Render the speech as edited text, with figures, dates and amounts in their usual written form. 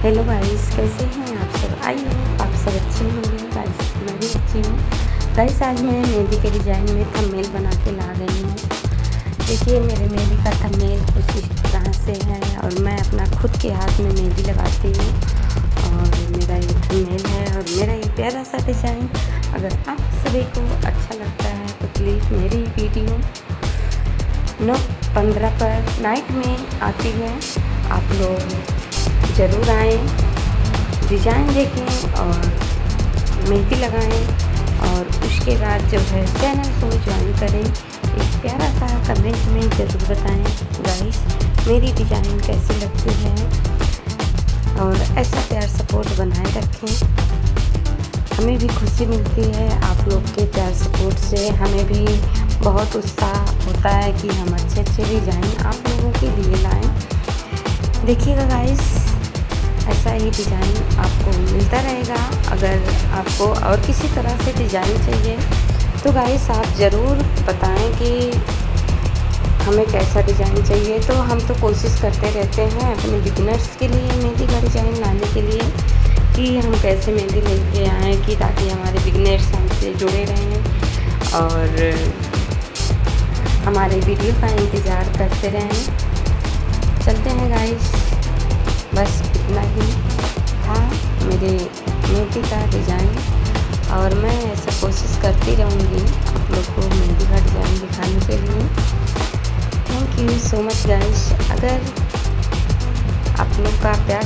Hello guys, कैसे हैं आप सब? आई होप आप सब अच्छे होंगे। गाइस मैं भी अच्छी हूँ। गाइस आज मैं मेहंदी के डिज़ाइन में थंबनेल बना के ला गई हूँ। देखिए मेरे मेहंदी का थंबनेल कुछ इस तरह से है और मैं अपना खुद के हाथ में मेहंदी लगाती हूँ और मेरा ये थंबनेल है और मेरा ये प्यारा सा डिज़ाइन अगर आप सभी को अच्छा लगता है तो प्लीज़ मेरी वीडियो 9:15 पर नाइट में आती है। आप लोग ज़रूर आएँ, डिज़ाइन देखें और मेहंदी लगाएं और उसके बाद जो है चैनल को ज्वाइन करें। एक प्यारा सा कमेंट में ज़रूर बताएं गाइस मेरी डिज़ाइन कैसी लगती है और ऐसा प्यार सपोर्ट बनाए रखें। हमें भी खुशी मिलती है आप लोग के प्यार सपोर्ट से। हमें भी बहुत उत्साह होता है कि हम अच्छे डिज़ाइन आप लोगों के लिए लाएँ। देखिएगा गाइस ऐसा ही डिज़ाइन आपको मिलता रहेगा। अगर आपको और किसी तरह से डिज़ाइन चाहिए तो गाइस आप ज़रूर बताएं कि हमें कैसा डिज़ाइन चाहिए। तो हम तो कोशिश करते रहते हैं अपने बिगिनर्स के लिए मेहंदी का डिज़ाइन लाने के लिए कि हम कैसे मेहंदी लेके आएँ कि ताकि हमारे बिगिनर्स हमसे जुड़े रहें और हमारे वीडियो का इंतज़ार करते रहें। चलते हैं गाइस, बस इतना ही था मेरे मेहंदी का डिज़ाइन और मैं ऐसा कोशिश करती रहूँगी आप लोग को मेहंदी का डिज़ाइन दिखाने के लिए। Thank you so much guys. अगर आप लोग का प्यार